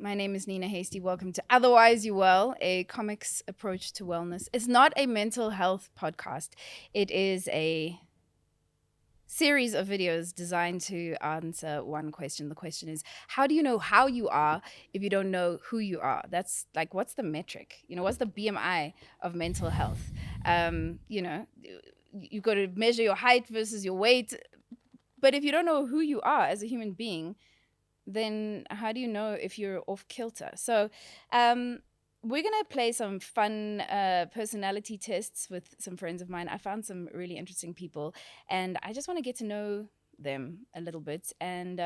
My name is Nina Hastie. Welcome to Otherwise You Well, a comics approach to wellness. It's not a mental health podcast. It is a series of videos designed to answer one question. The question is, how do you know how you are if you don't know who you are? That's like, what's the metric? What's the BMI of mental health? You got to measure your height versus your weight. But if you don't know who you are as a human being, then how do you know if you're off kilter? So we're going to play some fun personality tests with some friends of mine. I found some really interesting people, and I just want to get to know them a little bit and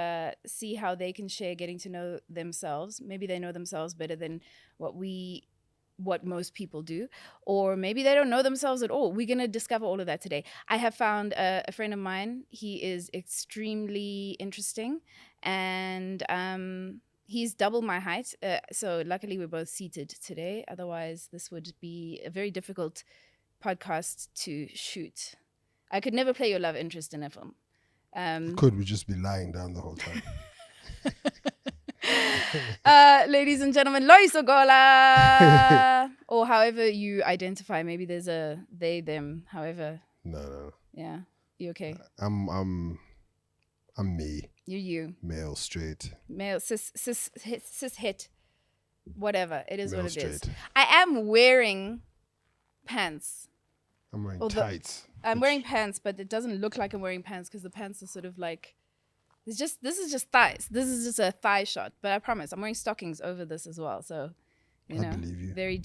see how they can share getting to know themselves. Maybe they know themselves better than what most people do, or maybe they don't know themselves at all. We're going to discover all of that today. I have found a friend of mine. He is extremely interesting, and he's double my height. So luckily we're both seated today. Otherwise, this would be a very difficult podcast to shoot. I could never play your love interest in a film. Could we just be lying down the whole time? Ladies and gentlemen, Loyiso Gola, or however you identify. Maybe there's a they, them, however. No. Yeah, you okay? I'm me. You. Male, straight. Male, cis het. Whatever. It is Male, what it is. straight. I am wearing pants. I'm wearing tights. I'm wearing pants, but it doesn't look like I'm wearing pants because the pants are sort of like, this is just thighs. This is just a thigh shot. But I promise, I'm wearing stockings over this as well. So, I believe you. Very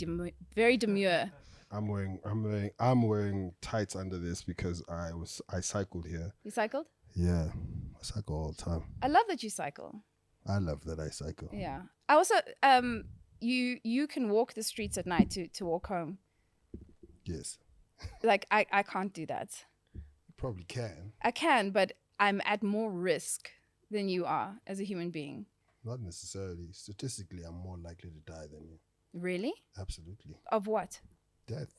demure. I'm wearing tights under this because I cycled here. You cycled? Yeah, I cycle all the time. I love that you cycle. I love that I cycle. Yeah. I also you can walk the streets at night to walk home. Yes. Like I can't do that. You probably can. I can, but I'm at more risk than you are as a human being. Not necessarily. Statistically, I'm more likely to die than you. Really? Absolutely. Of what? Death.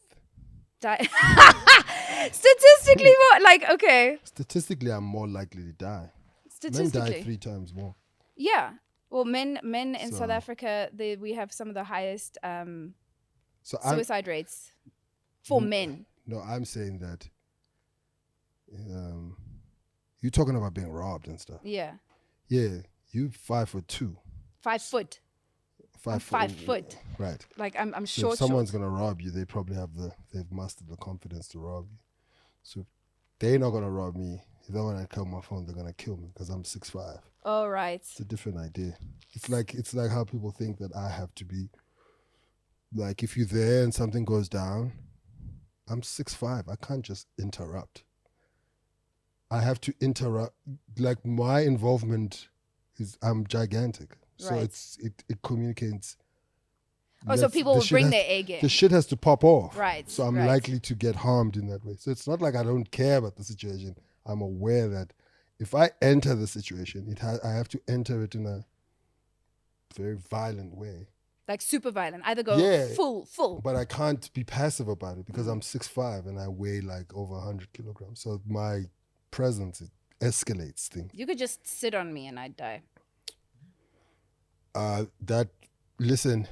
Statistically what? Like, okay. Statistically, I'm more likely to die. Statistically. Men die 3 times more. Yeah. Well, men in South Africa, we have some of the highest suicide rates for men. No, I'm saying that you're talking about being robbed and stuff. Yeah. Yeah, you 5'2". 5 foot. 5 foot. Right. Like I'm So short. if someone's gonna rob you, they probably they've mastered the confidence to rob you. So they're not gonna rob me. Then when I call my phone, they're gonna kill me because I'm 6'5". Oh, right. It's a different idea. It's like how people think that I have to be. Like if you're there and something goes down, I'm 6'5". I can't just interrupt. I have to interrupt. Like my involvement I'm gigantic. So Right. it communicates. Oh, so people will bring their A game. The shit has to pop off. Right. So I'm likely to get harmed in that way. So it's not like I don't care about the situation. I'm aware that if I enter the situation, I have to enter it in a very violent way. Like super violent. Either go full. But I can't be passive about it because I'm 6'5" and I weigh like over 100 kilograms. So my presence, it escalates things. You could just sit on me and I'd die. Listen,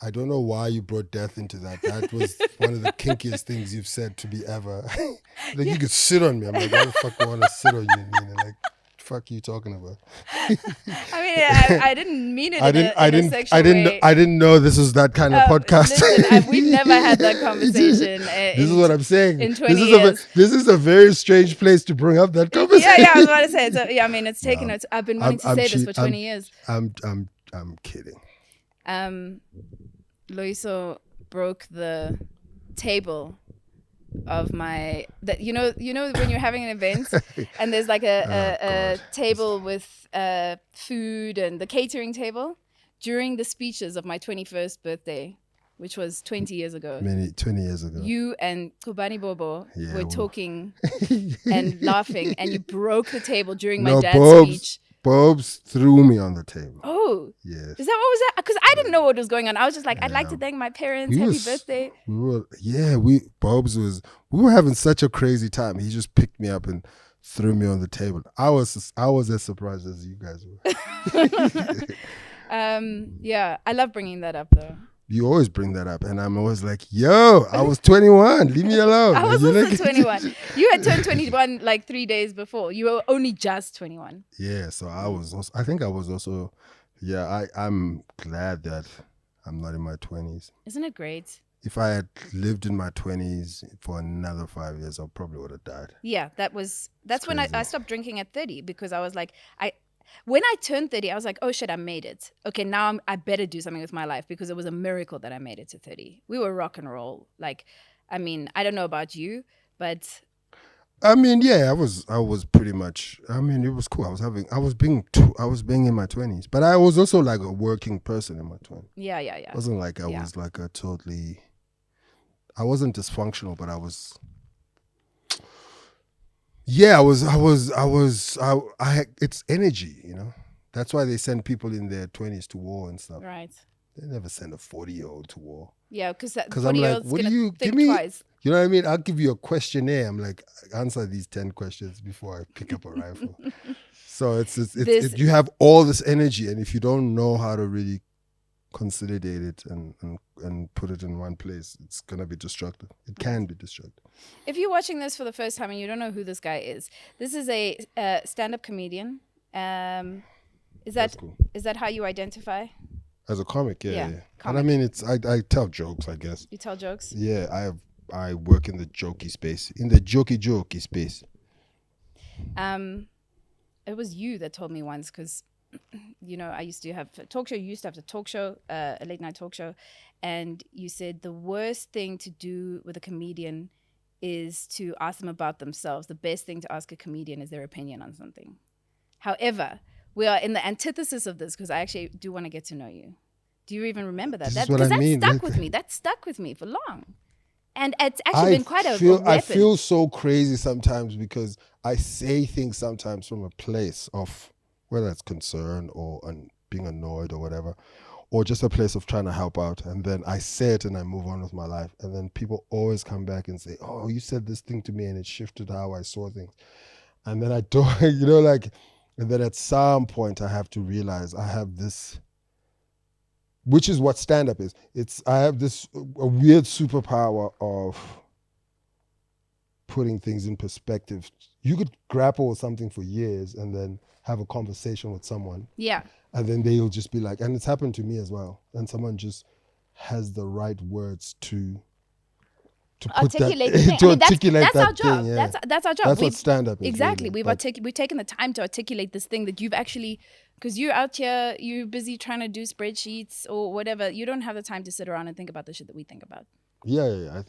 I don't know why you brought death into that. That was one of the kinkiest things you've said to me ever. Like you could sit on me. I'm like, why the fuck do I want to sit on you, Nina? Like, fuck you talking about? I mean, I didn't mean it in a sexual way. I didn't know this was that kind of podcast. Listen, we've never had that conversation. This is what I'm saying. In 20 years. This is a very strange place to bring up that conversation. Yeah, I was about to say. So, yeah, I mean, it's taken. I've been wanting to say this for 20 years. I'm kidding. Loyiso broke the table of my you know when you're having an event and there's like a table with food and the catering table during the speeches of my 21st birthday, which was 20 years ago. 20 years ago. You and Kubani Bobo were talking and laughing, and you broke the table during my dad's speech. Bobs threw me on the table. Oh. Yes. Is that what was that? Because I didn't know what was going on. I was just like, I'd like to thank my parents. Happy birthday. We were having such a crazy time. He just picked me up and threw me on the table. I was as surprised as you guys were. Yeah, I love bringing that up though. You always bring that up, and I'm always like, "Yo, I was 21. Leave me alone." I And was you're also like, 21. You had turned 21 like 3 days before. You were only just 21. yeah. So I was. Also, I think I was also. Yeah, I'm glad that I'm not in my 20s. Isn't it great? If I had lived in my 20s for another 5 years, I probably would have died. Yeah, It's that's when I crazy. stopped drinking at 30 because I was like, when I turned 30, I was like, oh shit, I made it. Okay, now I better do something with my life because it was a miracle that I made it to 30. We were rock and roll. Like, I mean, I don't know about you, but I mean, yeah, I was pretty much. I mean, it was cool. I was being in my 20s, but I was also like a working person in my 20s. yeah, yeah, It yeah. wasn't like I Yeah. was like a totally. I wasn't dysfunctional, but I was. Yeah, it's energy, you know. That's why they send people in their 20s to war and stuff. Right. They never send a 40-year-old to war. Yeah, because that Because I'm 40 year like, old's what do going to you give think me? twice. You know what I mean? I'll give you a questionnaire. I'm like, answer these 10 questions before I pick up a rifle. So This, you have all this energy, and if you don't know how to really consolidate it and put it in one place, it's gonna be destructive. It can be destructive. if you're watching this for the first time and you don't know who this guy is, this is a stand-up comedian. Is That's that cool. is that how you identify? As a comic, yeah. And I Comic. mean, I tell jokes, I guess. You tell jokes. Yeah, I work in the jokey space, in the jokey space. It was you that told me once because, you know, I used to have a talk show. You used to have a talk show, a late night talk show, and you said the worst thing to do with a comedian is to ask them about themselves. The best thing to ask a comedian is their opinion on something. However, we are in the antithesis of this because I actually do want to get to know you. Do you even remember that? This That is what I because that mean. stuck with me. That stuck with me for long, and it's actually I been quite a feel I weapon. feel so crazy sometimes because I say things sometimes from a place of whether it's concern or being annoyed or whatever, or just a place of trying to help out, and then I say it and I move on with my life, and then people always come back and say, "Oh, you said this thing to me and it shifted how I saw things," and then I don't, you know, like, and then at some point I have to realize I have this, which is what stand up is. I have this a weird superpower of putting things in perspective. You could grapple with something for years and then have a conversation with someone, Yeah. and then they'll just be like, and it's happened to me as well. And someone just has the right words to put that Articulate the thing. to I mean, articulate that's that our job. thing. Yeah, That's our job. that's what stand up is. Exactly. Really. We've taken the time to articulate this thing that you've actually, because you're out here, you're busy trying to do spreadsheets or whatever. You don't have the time to sit around and think about the shit that we think about. Yeah. I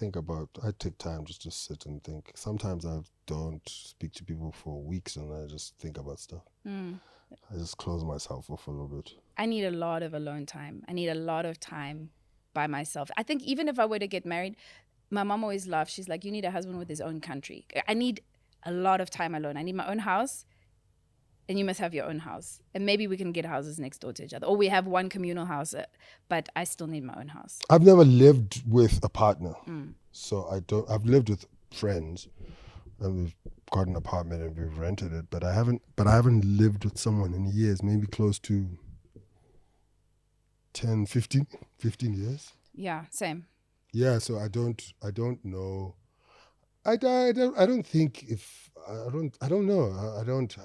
take time just to sit and think. Sometimes I don't speak to people for weeks and I just think about stuff. I just close myself off a little bit. I need a lot of alone time. I need a lot of time by myself. I think even if I were to get married, my mom always laughs. She's like, you need a husband with his own country. I need a lot of time alone. I need my own house, and you must have your own house. And maybe we can get houses next door to each other. Or we have one communal house, but I still need my own house. I've never lived with a partner. So I've lived with friends and we've got an apartment and we've rented it, but I haven't lived with someone in years, maybe close to 10, 15 years. Yeah, same. Yeah, so I don't know. I don't think if I don't know.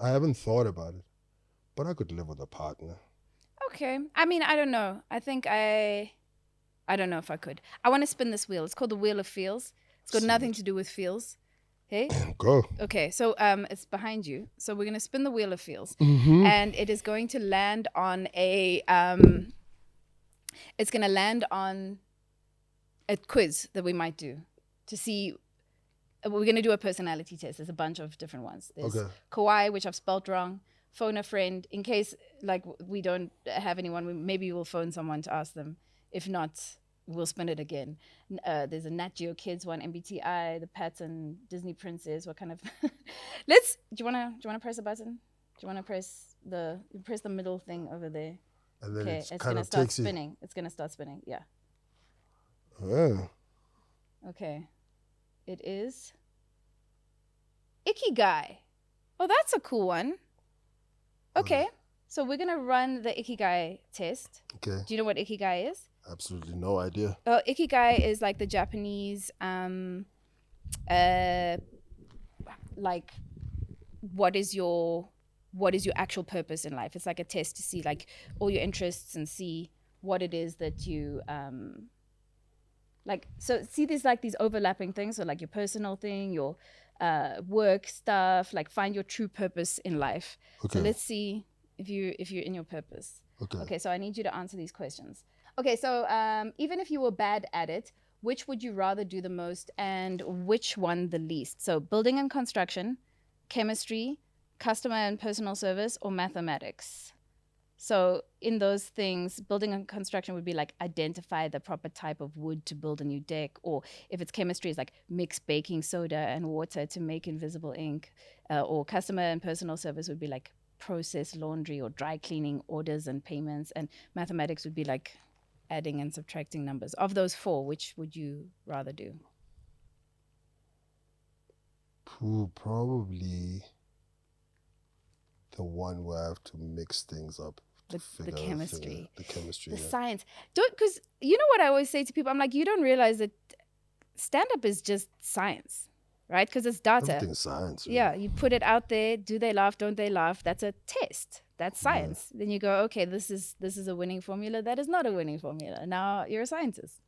I haven't thought about it. But I could live with a partner. Okay. I mean, I don't know. I don't know if I could. I want to spin this wheel. It's called the Wheel of Feels. It's got nothing to do with feels. Hey? Go. Okay, so it's behind you. So we're gonna spin the Wheel of Feels, Mm-hmm. and it is going to land on a it's gonna land on a quiz that we might do to see. We're gonna do a personality test. There's a bunch of different ones. There's Kawaii, which I've spelt wrong. Phone a friend in case like we don't have anyone. Maybe we'll phone someone to ask them. If not, we'll spin it again. There's a Nat Geo Kids one, MBTI, the Pattern, Disney Princess. What kind of? Do you wanna press a button? Do you wanna press the middle thing over there? And then Okay, it's gonna start spinning. It's gonna start spinning. Yeah. Oh. Okay. It is Ikigai. Oh, that's a cool one. Okay. So we're gonna run the Ikigai test. Okay. Do you know what Ikigai is? Absolutely no idea. Ikigai is like the Japanese like what is your actual purpose in life. It's like a test to see like all your interests and see what it is that you like. So see, there's like these overlapping things. So like your personal thing, your work stuff, like find your true purpose in life. Okay. So let's see if you're in your purpose. Okay. So I need you to answer these questions. Okay, so even if you were bad at it, which would you rather do the most and which one the least? So building and construction, chemistry, customer and personal service, or mathematics? So in those things, building and construction would be like identify the proper type of wood to build a new deck, or if it's chemistry, it's like mix baking soda and water to make invisible ink, or customer and personal service would be like process laundry or dry cleaning orders and payments, and mathematics would be like adding and subtracting numbers. Of those four, which would you rather do? Probably the one where I have to mix things up. The chemistry. The chemistry. The science. Because you know what I always say to people? I'm like, you don't realize that stand-up is just science, right? Because it's data. Everything's science. Really. Yeah, you put it out there. Do they laugh? Don't they laugh? That's a test. That's science. Yeah. Then you go, okay, this is a winning formula. That is not a winning formula. Now you're a scientist.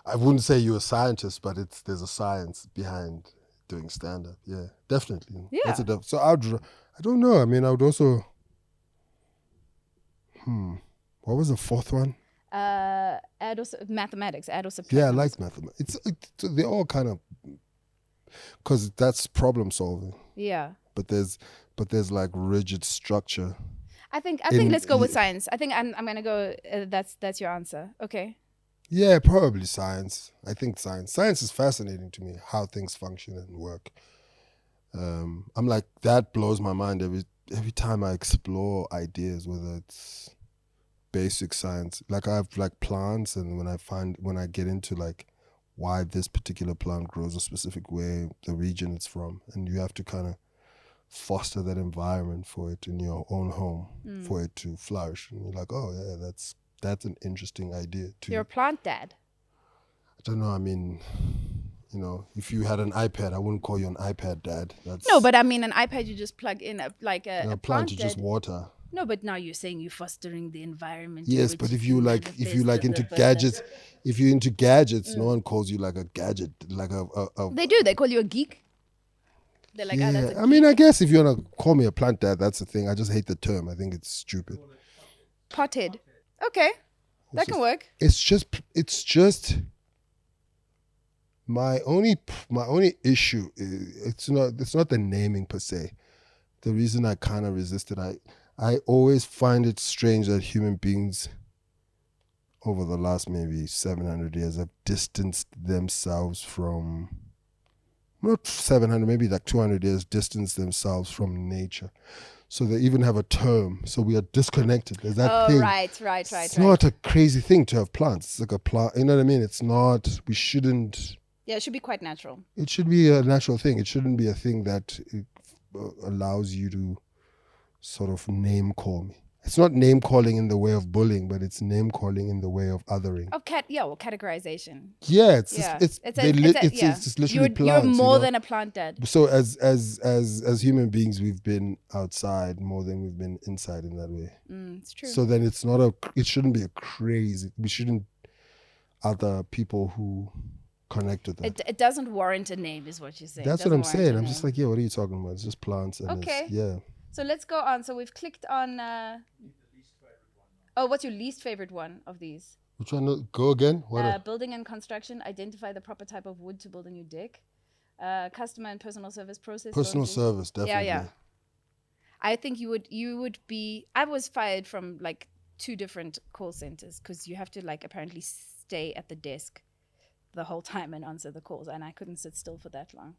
I wouldn't say you're a scientist, but there's a science behind doing stand-up. Yeah, definitely. Yeah. So I don't know. I mean, I would also. What was the fourth one? Mathematics. Add or subtract. Yeah, I like mathematics. They're all kind of, because that's problem solving. Yeah. But there's like rigid structure. I think let's go with science. I think I'm gonna go. That's your answer. Okay. Yeah, probably science. I think science. Science is fascinating to me. How things function and work. I'm like, that blows my mind every time I explore ideas, whether it's basic science. Like I have like plants, and when I get into like why this particular plant grows a specific way, the region it's from, and you have to kind of foster that environment for it in your own home for it to flourish. And you're like, oh yeah, that's an interesting idea too. You're a plant dad. I don't know. I mean, you know, if you had an iPad, I wouldn't call you an iPad dad. No, but I mean, an iPad you just plug in a plant you just water. No, but now you're saying you're fostering the environment. Yes, but if you into gadgets, if you're into gadgets, no one calls you like a gadget, like a. They do. They call you a geek. They're like, yeah. Oh, that's a geek. I mean, I guess if you want to call me a plant dad, that's the thing. I just hate the term. I think it's stupid. Pothead. Okay, that can work. It's just. My only issue is it's not the naming per se. The reason I kind of resisted, I always find it strange that human beings over the last maybe 700 years have distanced themselves from, not 700, maybe like 200 years, distanced themselves from nature. So they even have a term. So we are disconnected. There's that thing. Right. It's not a crazy thing to have plants. It's like a plant. You know what I mean? It's not. We shouldn't. Yeah, it should be quite natural. It should be a natural thing. It shouldn't be a thing that allows you to sort of name call me. It's not name calling in the way of bullying, but it's name calling in the way of othering. Categorization. Yeah, it's literally plants. You're more than a plant dad. So as human beings, we've been outside more than we've been inside in that way. It's true. So then it shouldn't be a crazy. We shouldn't other people who connect with that. It doesn't warrant a name, is what you're saying. That's what I'm saying. I'm just like, yeah, what are you talking about? It's just plants. And yeah. So let's go on. So we've clicked on. What's your least favorite one of these? Which one? Go again. What? Building and construction. Identify the proper type of wood to build a new deck. Customer and personal service process. Personal service, definitely. Yeah. I think you would be. I was fired from like 2 different call centers because you have to like apparently stay at the desk the whole time and answer the calls, and I couldn't sit still for that long.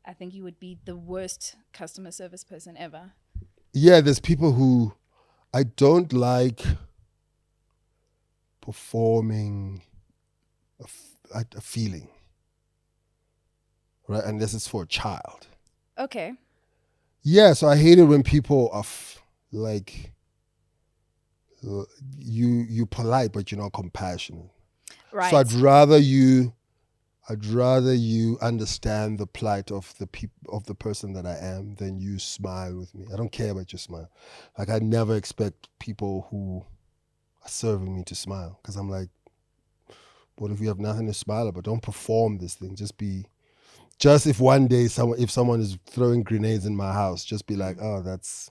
I think you would be the worst customer service person ever. Yeah, there's people who I don't like performing a feeling, right? Unless it's for a child. Okay. Yeah, so I hate it when people are like you're polite, but you're not compassionate. So Right. I'd rather you understand the plight of the person that I am than you smile with me. I don't care about your smile. Like I never expect people who are serving me to smile because I'm like, what if you have nothing to smile about? Don't perform this thing. Just if one day someone is throwing grenades in my house, just be like, oh, that's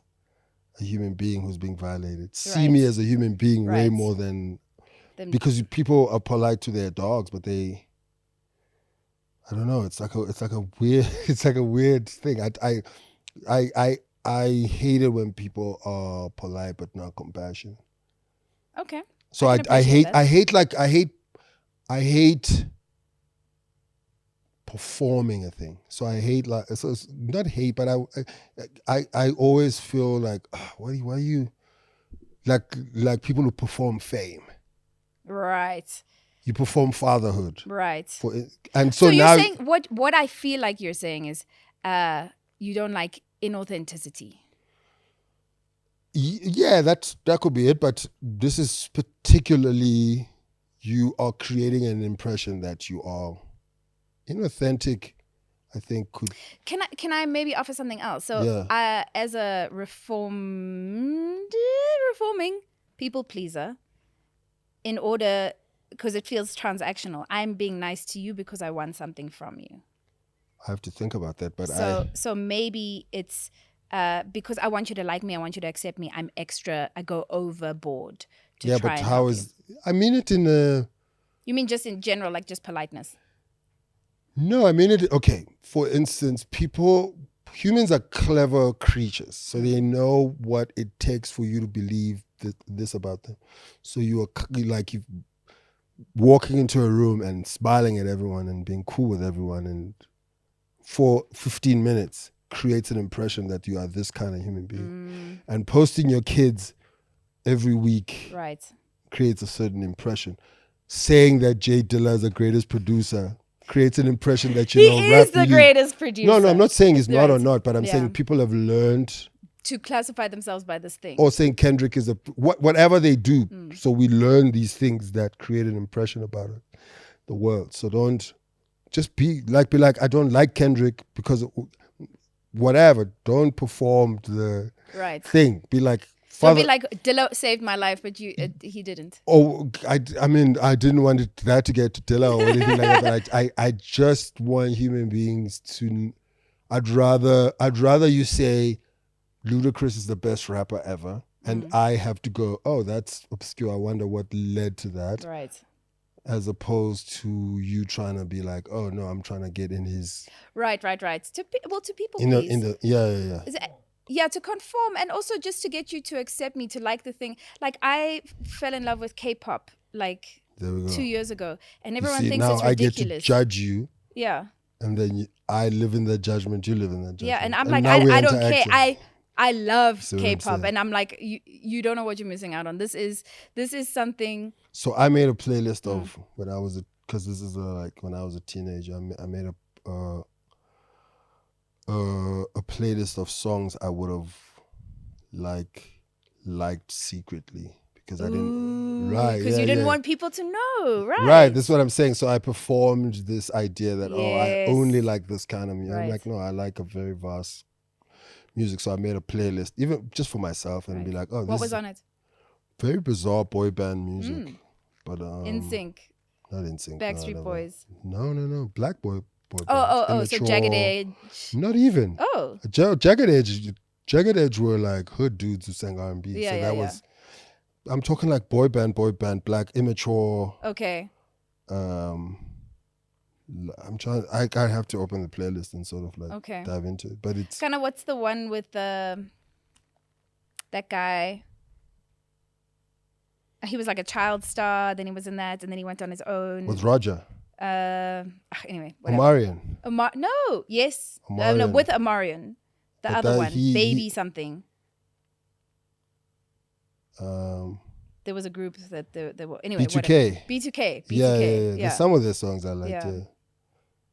a human being who's being violated. See Right. me as a human being way Right. more than Then because people are polite to their dogs, but I don't know. It's like a weird it's like a weird thing. I hate it when people are polite but not compassionate. okay. So I can appreciate that. I hate performing a thing. So I hate like so it's not hate, but I always feel like why are you like people who perform fame. Right. You perform fatherhood Right. and So so you're now saying what I feel like you're saying is you don't like inauthenticity. yeah, that could be it. But this is particularly you are creating an impression that you are inauthentic. I think could Can I maybe offer something else? So yeah. as a reforming people pleaser, in order because it feels transactional, I'm being nice to you because I want something from you. I have to think about that, but So maybe it's because I want you to like me, I want you to accept me. I go overboard to yeah, try but and how help you. is I mean it in a You mean just in general, like just politeness? no, I mean it okay. For instance, humans are clever creatures, so they know what it takes for you to believe this about them. So you are like you walking into a room and smiling at everyone and being cool with everyone and for 15 minutes creates an impression that you are this kind of human being. And posting your kids every week Right. creates a certain impression. Saying that Jay Dilla is the greatest producer creates an impression that He is the greatest producer. No, I'm not saying he's not or Right. not, but I'm saying people have learned to classify themselves by this thing. or saying Kendrick is whatever they do. So we learn these things that create an impression about the world. So don't just be like I don't like Kendrick because whatever. Don't perform the right thing. Be like Don't be like Dilla saved my life, but he didn't. Oh, I mean, I didn't want that to get to Dilla or anything like that. But I just want human beings to. I'd rather you say, Ludacris is the best rapper ever, and I have to go, oh, that's obscure. I wonder what led to that. Right. As opposed to you trying to be like, oh no, I'm trying to get in his. Right. To people, yeah, to conform, and also just to get you to accept me, to like the thing. Like I fell in love with K-pop like 2 years ago, and everyone thinks it's ridiculous. Now I get to judge you. Yeah. And then I live in that judgment. You live in that judgment. Yeah, and I'm like, I don't care. I love K-pop, and I'm like, you don't know what you're missing out on. This is something. So I made a playlist of when I was because this is when I was a teenager. I made a playlist of songs I would have liked secretly because I didn't because you didn't want people to know, right? Right, that's what I'm saying. So I performed this idea that I only like this kind of music. Right. I'm like, no, I like a very vast music. So I made a playlist, even just for myself, and be like, oh, what was on it? Very bizarre boy band music, but NSYNC, not NSYNC, Backstreet Boys. No, Black boy. Oh, so Jagged Edge. Not even. Oh, Jagged Edge were like hood dudes who sang R&B. Yeah, so that was. I'm talking like boy band, black, immature. Okay. I'm trying. I have to open the playlist and sort of like dive into it, but it's kind of what's the one with that guy. He was like a child star. Then he was in that, and then he went on his own. With Roger. Anyway, whatever. Omarion. No, yes. No, with Omarion. The other one, Baby something. There was a group that they were anyway. B2K. B2K. Yeah. There's some of their songs I liked.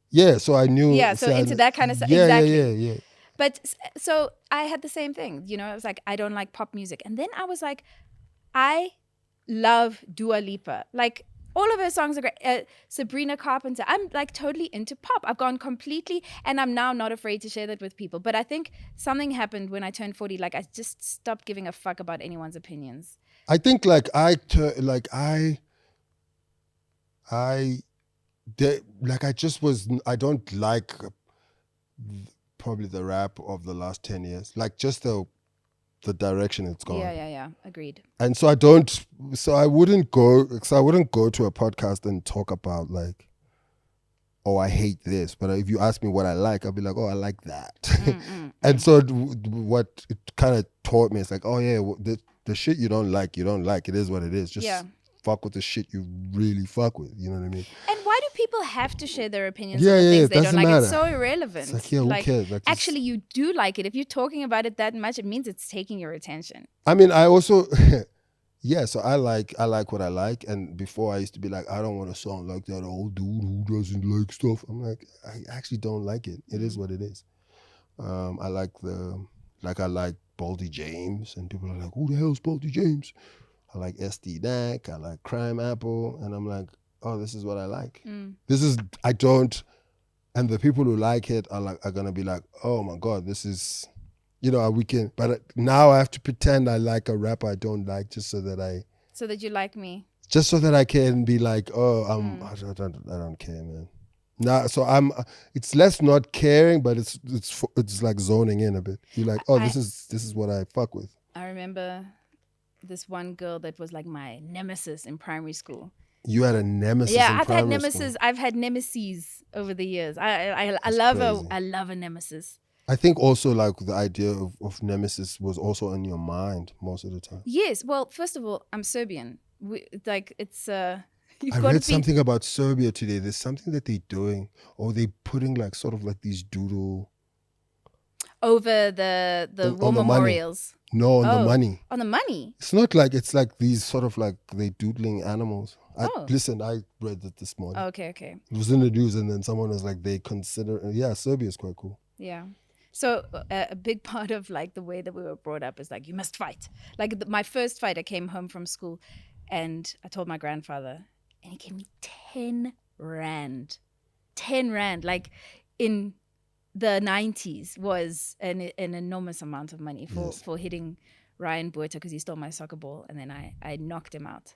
Yeah. So I knew. Yeah. So into that kind of stuff. Yeah, exactly. Yeah. But so I had the same thing. I was like, I don't like pop music, and then I was like, I love Dua Lipa. Like, all of her songs are great. Sabrina Carpenter. I'm like totally into pop. I've gone completely, and I'm now not afraid to share that with people. But I think something happened when I turned 40. Like, I just stopped giving a fuck about anyone's opinions. I think I just was. I don't like probably the rap of the last 10 years. Like just the direction it's gone. Yeah. Agreed. And so I wouldn't go to a podcast and talk about like, oh, I hate this. But if you ask me what I like, I'll be like, oh, I like that. And so what it kind of taught me is like, oh yeah, the shit you don't like. It is what it is. Just fuck with the shit you really fuck with. You know what I mean? And why do people have to share their opinions Yeah, on the yeah, things it they don't doesn't like? matter. It's so irrelevant. It's like, yeah, who cares? Like, actually, you do like it. If you're talking about it that much, it means it's taking your attention. I mean, I also, yeah. So I like what I like, and before I used to be like, I don't want to sound like that old dude who doesn't like stuff. I'm like, I actually don't like it. It is what it is. I like I like Baldy James, and people are like, who the hell's Baldy James? I like SD Dak. I like Crime Apple, and I'm like, oh, this is what I like. This is I don't, and the people who like it are gonna be like, oh my god, this is. You know, we can, but now I have to pretend I like a rapper I don't like just so that you like me. Just so that I can be like, oh, I don't care, man. Nah, so it's less not caring, but it's like zoning in a bit. You're like, oh, this is what I fuck with. I remember this one girl that was like my nemesis in primary school. You had a nemesis in primary school? I've had nemesis over the years. I love a nemesis. I think also like the idea of nemesis was also in your mind most of the time. Yes. Well, first of all, I'm Serbian. It's I read something about Serbia today. There's something that they're doing, or they're putting like sort of like these doodle over the war memorials. No, on the money. On the money. It's not like it's like these sort of like they doodling animals. Listen, I read it this morning. Okay. It was in the news, and then someone was like, they consider, Serbia is quite cool. Yeah. So a big part of like the way that we were brought up is like, you must fight. Like my first fight, I came home from school and I told my grandfather and he gave me 10 rand. 10 rand, like in the 90s was an enormous amount of money for hitting Ryan Buerta because he stole my soccer ball and then I knocked him out.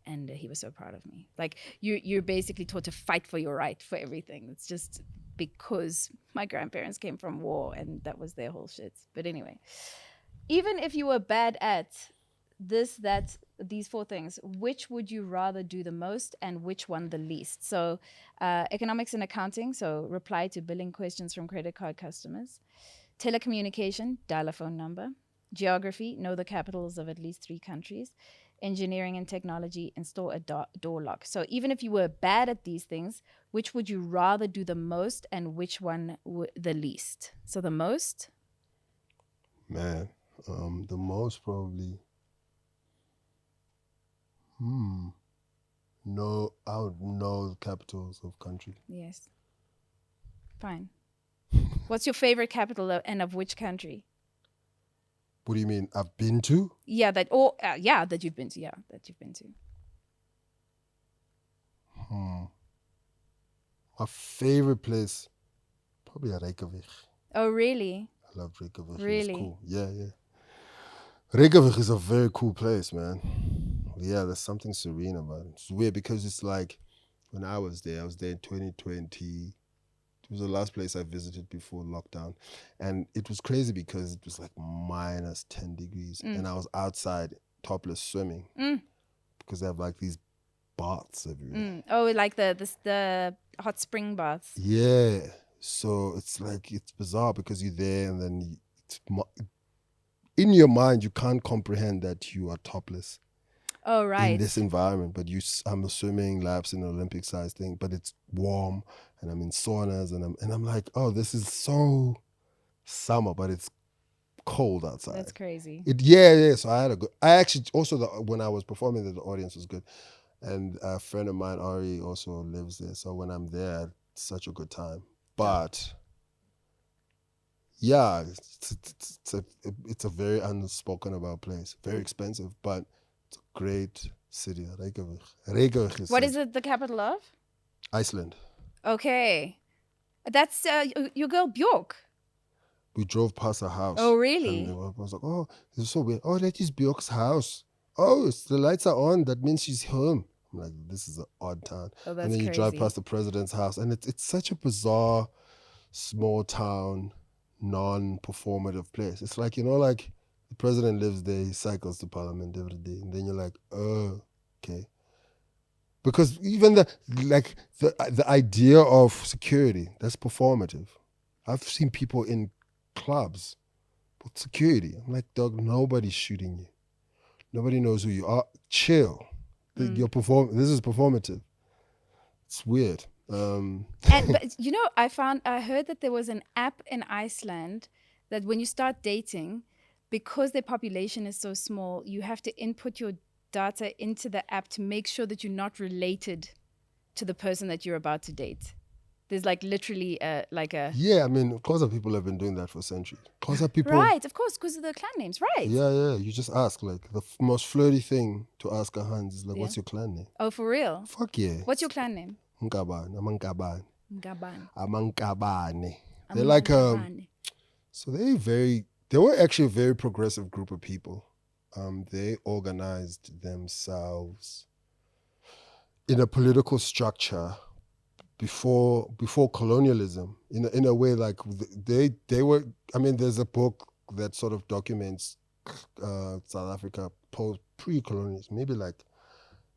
And he was so proud of me. Like you're basically taught to fight for your right for everything. It's just because my grandparents came from war and that was their whole shit. But anyway, even if you were bad at these four things, which would you rather do the most and which one the least? So economics and accounting, so reply to billing questions from credit card customers. Telecommunication, dial a phone number. Geography, know the capitals of at least 3 countries. Engineering and technology, install a door lock. So even if you were bad at these things, which would you rather do the most and which one the least? So the most? Man, the most probably. No, I would know the capitals of country. Yes. Fine. What's your favorite capital and of which country? What do you mean? I've been to? Yeah, that you've been to. Yeah, that you've been to. My favorite place, probably Reykjavik. Oh, really? I love Reykjavik. Really? It's cool. Yeah. Reykjavik is a very cool place, man. Yeah, there's something serene about it. It's weird because it's like when I was there in 2020. It was the last place I visited before lockdown. And it was crazy because it was like minus 10 degrees. And I was outside topless swimming because they have like these baths everywhere. Oh, like the hot spring baths. Yeah. So it's like, it's bizarre because you're there and then in your mind, you can't comprehend that you are topless. Oh, right. In this environment, but I'm swimming laps in an Olympic size thing, but it's warm and I'm in saunas and I'm like, oh, this is so summer, but it's cold outside. That's crazy. Yeah. So I actually also when I was performing there, the audience was good, and a friend of mine, Ari, also lives there. So when I'm there, it's such a good time. But yeah, it's a very unspoken about place, very expensive, but Great city, Reykjavik. Reykjavik is What such- is it the capital of? Iceland. Okay. That's your girl Bjork. We drove past a house. Oh, And really? I was like, oh, this is so weird. Oh, that is Bjork's house. Oh, the lights are on. That means she's home. I'm like, this is an odd town. Oh, that's And then you crazy. drive past the president's house, and it's such a bizarre, small town, non-performative place. It's like, like the president lives there, he cycles to parliament every day, and then you're like, oh, okay. Because even the idea of security, that's performative. I've seen people in clubs with security. I'm like, dog, nobody's shooting you. Nobody knows who you are. Chill. You're this is performative. It's weird. But I heard that there was an app in Iceland that when you start dating, because their population is so small, you have to input your data into the app to make sure that you're not related to the person that you're about to date. There's like literally Yeah, I mean, Xhosa people have been doing that for centuries. Xhosa people, right, of course, because of the clan names, right? yeah. You just ask, like, the most flirty thing to ask a Hans is like, what's your clan name? Oh, for real? Fuck yeah. What's your clan name? Nkabane, Amankabane. Ngaban. Amankabane. They're like so they were actually a very progressive group of people. They organized themselves in a political structure before colonialism, in a way, like they were. I mean, there's a book that sort of documents South Africa pre-colonialism, maybe like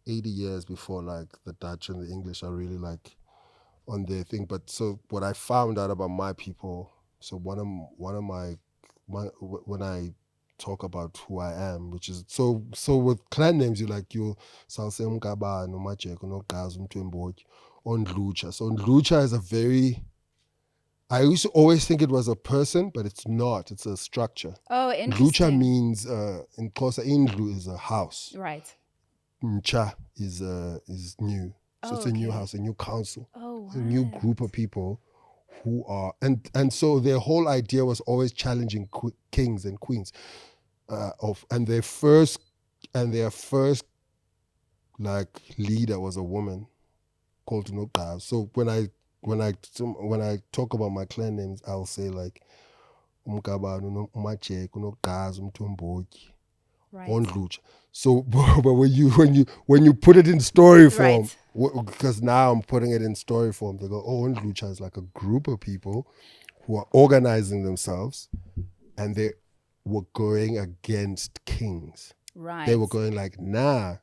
80 years before like the Dutch and the English are really like on their thing. But so what I found out about my people, so one of my when I talk about who I am, which is so with clan names, you Salse Mkaba, no Macheko, no Gaz, Mtwemboki, on Lucha. So Lucha is a very, I used to always think it was a person, but it's not. It's a structure. Oh, interesting. Lucha means in Xhosa, Indlu is a house. Right. Mcha is new. So it's a new house, a new council. Oh, a new group of people who are and so their whole idea was always challenging kings and queens and their first like leader was a woman called Nuka. So when I talk about my clan names, I'll say like Umkabano, Umachek, Unogaz, Umtumboki, Ondlucha. So but when you put it in story form, because now I'm putting it in story form, they go, oh, Ondlucha is like a group of people who are organizing themselves, and they were going against kings. Right. They were going like, nah,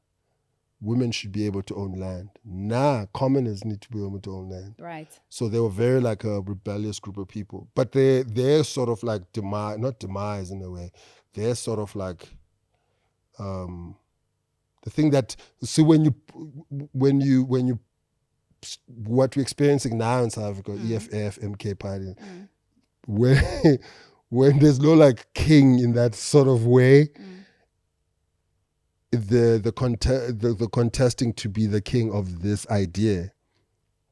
women should be able to own land. Nah, commoners need to be able to own land. Right. So they were very like a rebellious group of people. But they're sort of like not demise in a way. They're sort of like the thing that, so when you what we're experiencing now in South Africa, EFF, MK Party, when there's no like king in that sort of way, the contesting to be the king of this idea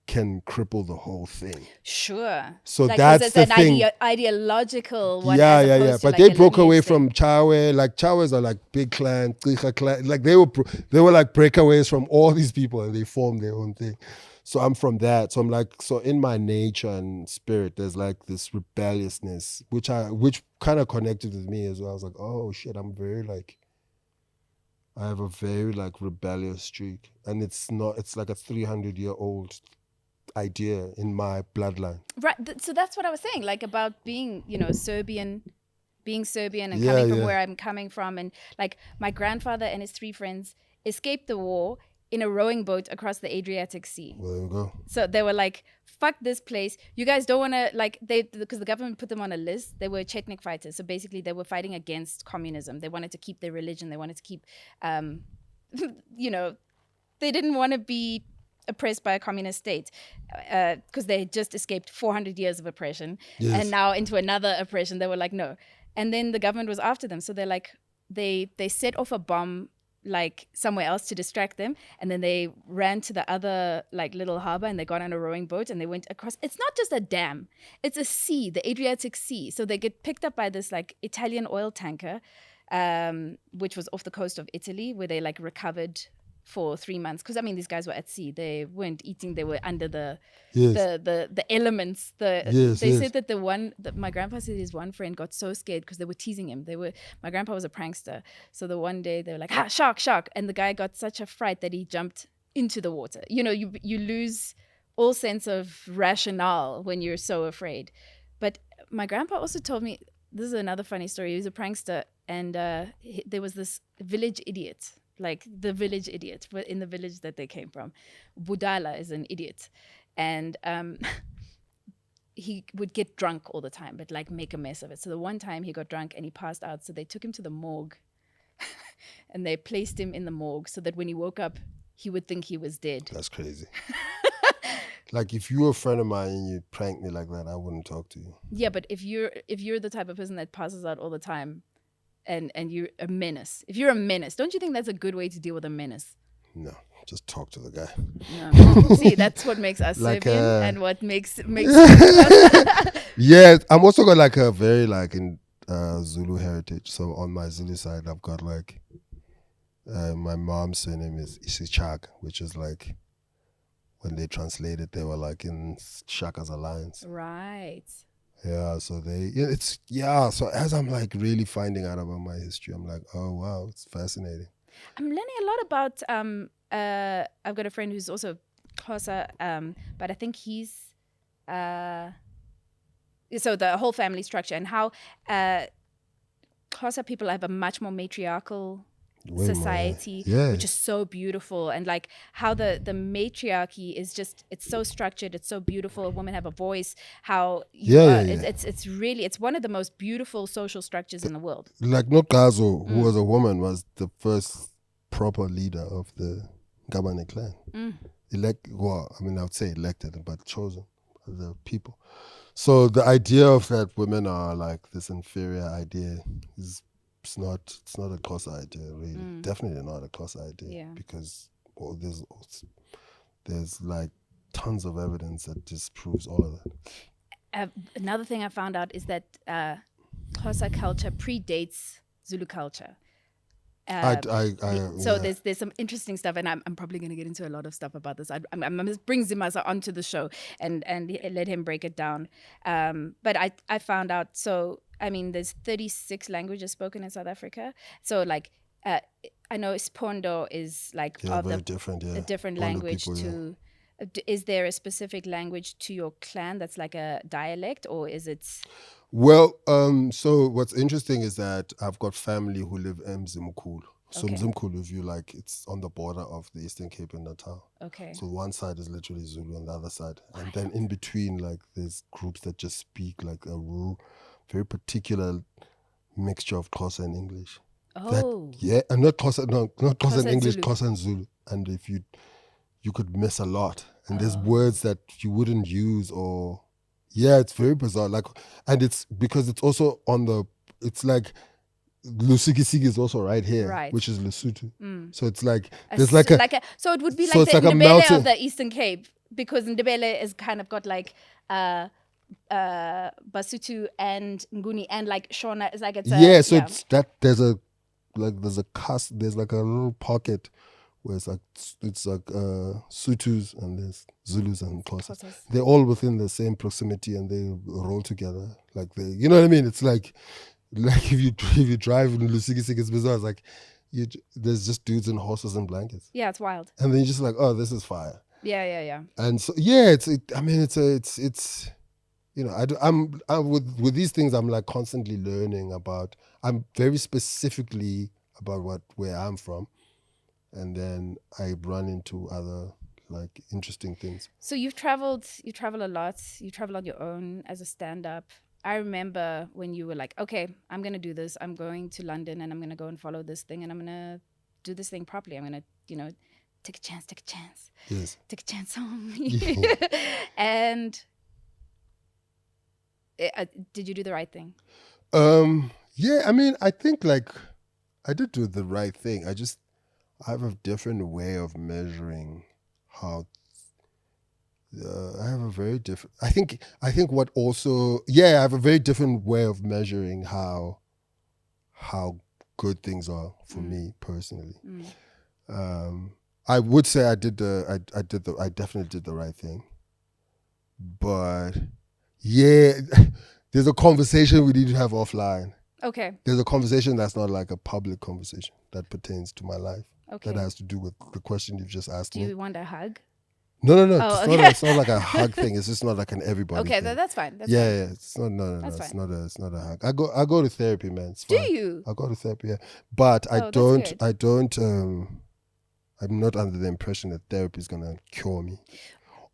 can cripple the whole thing. Sure. So like, that's the thing. Ideological one. Yeah. But they broke away from Chawe. Like Chawes are like big clan, clan. Like they were like breakaways from all these people, and they formed their own thing. So I'm from that. So I'm like, so in my nature and spirit, there's like this rebelliousness, which kind of connected with me as well. I was like, oh shit, I have a very like rebellious streak, and it's like a 300-year-old idea in my bloodline. Right. So that's what I was saying, like about being, Serbian, and coming from where I'm coming from. And like my grandfather and his 3 friends escaped the war in a rowing boat across the Adriatic Sea. Well, there we go. So they were like, fuck this place. You guys don't want to, because the government put them on a list. They were Chetnik fighters. So basically they were fighting against communism. They wanted to keep their religion. They wanted to keep, they didn't want to be oppressed by a communist state because they had just escaped 400 years of oppression. Yes. And now into another oppression. They were like, no. And then the government was after them. So they're like, they set off a bomb like somewhere else to distract them, and then they ran to the other like little harbor, and they got on a rowing boat and they went across. It's not just a dam, it's a sea, the Adriatic Sea. So they get picked up by this like Italian oil tanker, which was off the coast of Italy, where they like recovered for 3 months. Because I mean, these guys were at sea; they weren't eating; they were under Yes. the elements. Yes. They Yes. said that my grandpa said his one friend got so scared because they were teasing him. My grandpa was a prankster, so the one day they were like, shark, shark, and the guy got such a fright that he jumped into the water. You lose all sense of rationale when you're so afraid. But my grandpa also told me, this is another funny story. He was a prankster, and there was this village idiot, like the village idiot in the village that they came from. Budala is an idiot, and he would get drunk all the time, but like make a mess of it. So the one time he got drunk and he passed out, so they took him to the morgue, and they placed him in the morgue so that when he woke up, he would think he was dead. That's crazy. Like if you were a friend of mine and you pranked me like that, I wouldn't talk to you. Yeah, but if you're the type of person that passes out all the time, and you're a menace, if you're a menace, don't you think that's a good way to deal with a menace? No, just talk to the guy. No. See, that's what makes us Like, Serbian, and what makes Yeah, I'm also got like a very like in Zulu heritage. So on my Zulu side, I've got like my mom's surname is Isichak, which is like, when they translated, they were like in Shaka's alliance. Right. Yeah, so so as I'm like really finding out about my history, I'm like, oh wow, it's fascinating. I'm learning a lot about I've got a friend who's also Xhosa, but I think he's so the whole family structure and how Xhosa people have a much more matriarchal society, which is so beautiful, and like how the matriarchy is just, it's so structured, it's so beautiful. Women have a voice. How it's really, it's one of the most beautiful social structures in the world. Like Nokazo, who was a woman, was the first proper leader of the Gabane clan. I would say elected, but chosen by the people. So the idea of that women are like this inferior idea is it's not a Xhosa idea, really. Definitely not a Xhosa idea, because there's like tons of evidence that disproves all of that. Another thing I found out is that Xhosa culture predates Zulu culture. So there's some interesting stuff, and I'm probably going to get into a lot of stuff about this. I'm just bring Zimasa onto the show and let him break it down. But I found out, so I mean, there's 36 languages spoken in South Africa. So like I know Ispondo is like very different, a different language people, to. Is there a specific language to your clan that's like a dialect, or is it? Well, so what's interesting is that I've got family who live in Mzimkhulu. So Mzimkhulu, if you like, it's on the border of the Eastern Cape and Natal. Okay. So one side is literally Zulu and the other side. And then in between, like, there's groups that just speak like a very particular mixture of Xhosa and English. Oh. And not Xhosa, not Xhosa and English, Xhosa and Zulu. And if you could miss a lot. And there's words that you wouldn't use, or it's very bizarre. Like, and it's because it's also it's like Lusikisiki is also right here, which is Lesotho. So it's like there's so it would be like the Ndebele of the Eastern Cape, because Ndebele is kind of got like Basotho and Nguni and like Shona. It's like it's it's that there's a cast, there's like a little pocket where it's like Sutus and there's Zulus and Xhosas. They're all within the same proximity and they roll together. Like you know what I mean? It's like if you drive in Lusikisiki, it's bizarre. It's like there's just dudes in horses and blankets. Yeah, it's wild. And then you're just like, oh, this is fire. Yeah. And so it's you know, I'm with these things, I'm like constantly learning about. I'm very specifically about where I'm from. And then I run into other like interesting things. So you travel a lot. You travel on your own as a stand-up. I remember when you were like, okay, I'm going to do this. I'm going to London and I'm going to go and follow this thing and I'm going to do this thing properly. I'm going to, take a chance. Yes. Take a chance on me. And did you do the right thing? Yeah, I mean, I think like I did do the right thing. I have a different way of measuring how. I have a very different. I think what also. Yeah, I have a very different way of measuring how good things are for me personally. Mm. I would say I definitely did the right thing, but yeah, there's a conversation we need to have offline. Okay. There's a conversation that's not like a public conversation that pertains to my life. Okay. That has to do with the question you've just asked me. Do you want a hug? No. Oh, It's not like a hug thing. It's just not like an everybody okay, thing. that's fine. That's yeah, fine. yeah. It's not. No. That's It's fine. not a hug. I go to therapy, man. It's Do fine. you? I go to therapy, yeah. But Oh, that's good. I don't. I'm not under the impression that therapy is gonna cure me,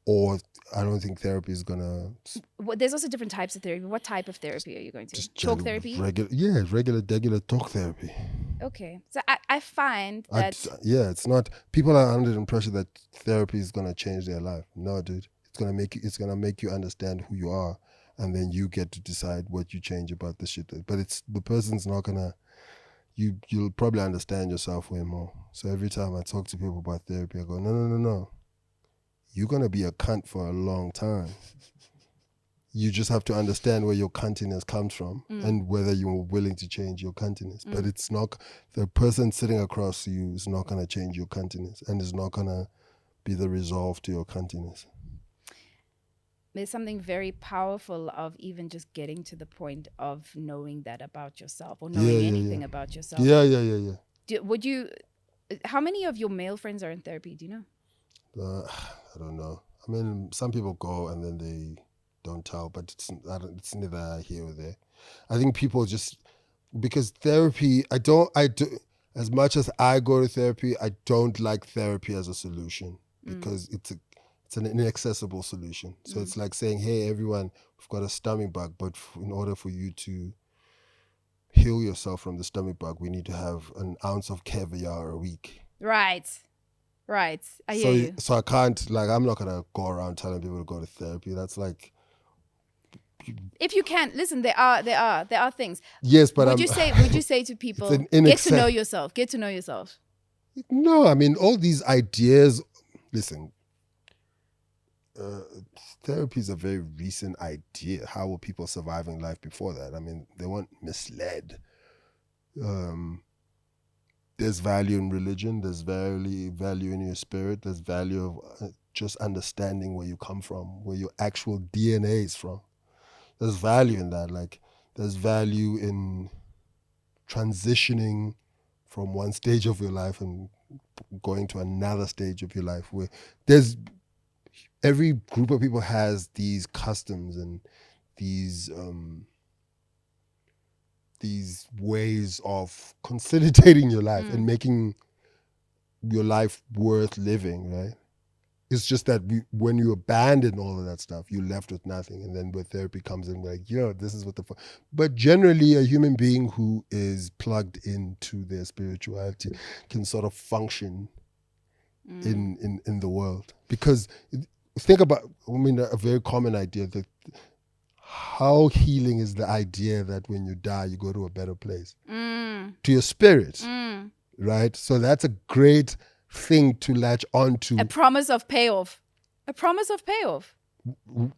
or I don't think therapy is gonna Well, there's also different types of therapy. What type of therapy are you going to? just Talk therapy? regular talk therapy. Okay. So I find that It's not. People are under the impression that therapy is gonna change their life. No, dude. It's gonna make you understand who you are, and then you get to decide what you change about the shit. But it's the person's not gonna. You'll probably understand yourself way more. So every time I talk to people about therapy, I go, no. You're gonna be a cunt for a long time. You just have to understand where your cuntiness comes from and whether you're willing to change your cuntiness. But it's not, the person sitting across you is not going to change your cuntiness and is not going to be the resolve to your cuntiness. there's something very powerful of even just getting to the point of knowing that about yourself or knowing anything about yourself. Yeah. Would you, how many of your male friends are in therapy? Do you know? I don't know. I mean, some people go and then they don't tell, but it's neither here or there. I think people just, because therapy, I do, as much as I go to therapy, I don't like therapy as a solution because it's an inaccessible solution. So it's like saying, hey, everyone, we've got a stomach bug, but in order for you to heal yourself from the stomach bug, we need to have an ounce of caviar a week. Right. I hear you. So I can't, like, I'm not going to go around telling people to go to therapy. That's like, if you can listen, there are things. Yes, but would you say to people, get to know yourself? No, I mean, all these ideas. Listen, therapy is a very recent idea. How were people surviving life before that? I mean, they weren't misled. There's value in religion. There's value in your spirit. There's value of just understanding where you come from, where your actual DNA is from. There's value in that. Like, there's value in transitioning from one stage of your life and going to another stage of your life, where every group of people has these customs and these ways of consolidating your life and making your life worth living, right? It's just that when you abandon all of that stuff, you're left with nothing. And then where therapy comes in, like, this is what the fuck. But generally, a human being who is plugged into their spirituality can sort of function in the world. Because think about, a very common idea that how healing is the idea that when you die, you go to a better place. To your spirit, right? So that's a great thing to latch onto. A promise of payoff.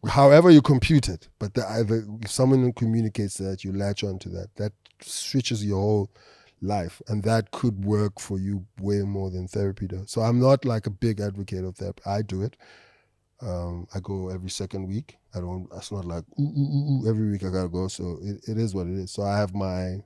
However you compute it, but if someone communicates that, you latch onto that switches your whole life, and that could work for you way more than therapy does. So I'm not like a big advocate of therapy. I do it. I go every second week. It's not like every week I gotta go. So it is what it is. So I have my,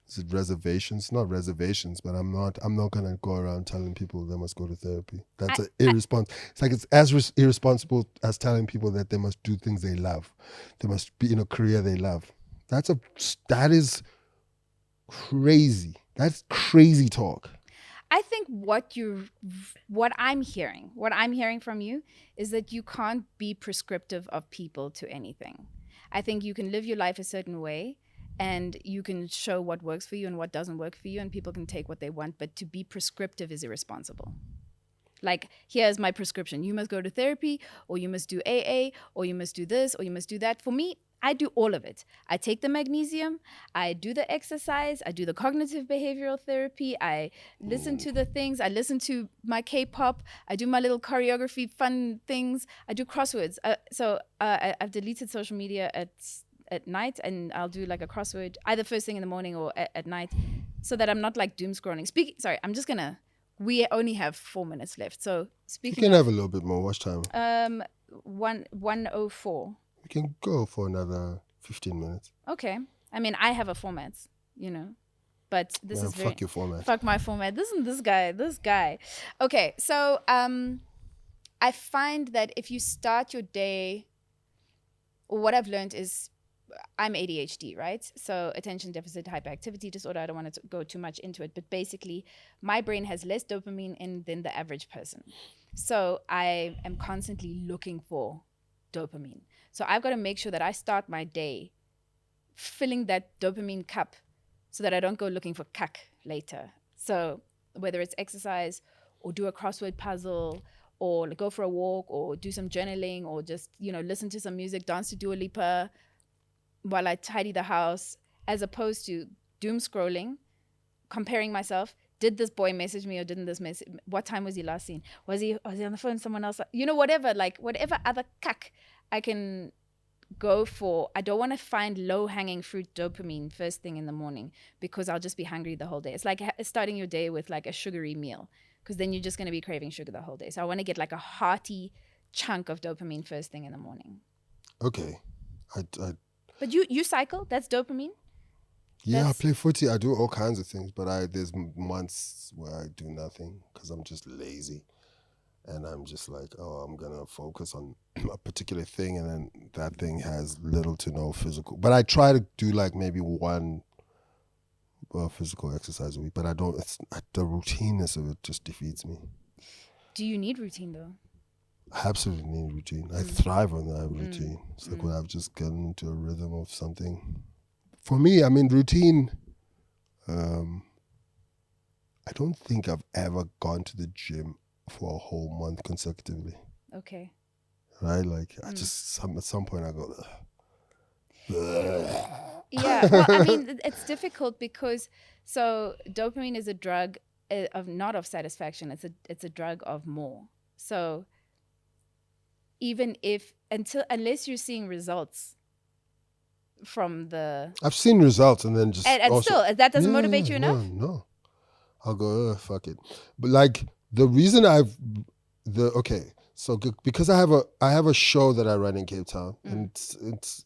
is it reservations? Not reservations, but I'm not gonna go around telling people they must go to therapy. That's irresponsible. It's like, it's as irresponsible as telling people that they must do things they love. They must be in a career they love. That is crazy. That's crazy talk. I think what I'm hearing from you is that you can't be prescriptive of people to anything. I think you can live your life a certain way, and you can show what works for you and what doesn't work for you, and people can take what they want, but to be prescriptive is irresponsible. Like, here's my prescription. You must go to therapy, or you must do AA, or you must do this, or you must do that. For me, I do all of it. I take the magnesium, I do the exercise, I do the cognitive behavioral therapy, I listen to the things, I listen to my K-pop, I do my little choreography fun things, I do crosswords. So I've deleted social media at at night, and I'll do like a crossword either first thing in the morning or at night, so that I'm not like doom scrolling. We only have 4 minutes left. So You speaking can of have a little bit more. Watch time. 104. We can go for another 15 minutes. Okay. I mean, I have a format, but this is very fuck your format. fuck my format. This guy. Okay, so I find that if you start your day, what I've learned is I'm ADHD, right? So attention deficit hyperactivity disorder. I don't want to go too much into it, but basically my brain has less dopamine in than the average person. So I am constantly looking for dopamine. So I've got to make sure that I start my day filling that dopamine cup so that I don't go looking for cuck later. So whether it's exercise or do a crossword puzzle or go for a walk or do some journaling or just, listen to some music, dance to Dua Lipa while I tidy the house, as opposed to doom scrolling, comparing myself. Did this boy message me or didn't this message? What time was he last seen? Was he on the phone with someone else? Whatever other cuck I can go for. I don't want to find low-hanging fruit dopamine first thing in the morning because I'll just be hungry the whole day. It's like starting your day with like a sugary meal because then you're just going to be craving sugar the whole day. So I want to get like a hearty chunk of dopamine first thing in the morning. Okay. But you cycle? That's dopamine? I play footy. I do all kinds of things, but there's months where I do nothing because I'm just lazy. And I'm just like, I'm going to focus on a particular thing, and then that thing has little to no physical. But I try to do like maybe one physical exercise a week, but I don't, the routineness of it just defeats me. Do you need routine though? I absolutely need routine. I thrive on that routine. It's like when I've just gotten into a rhythm of something. For me, I mean, routine, I don't think I've ever gone to the gym for a whole month consecutively. Okay. Right? Like, I just, at some point I go, yeah. Well, I mean, it's difficult because, so dopamine is a drug not of satisfaction. It's a drug of more. So even unless you're seeing results from I've seen results and then just and also, still that doesn't motivate you enough. No, I'll go fuck it. But like the reason because I have a show that I run in Cape Town, and it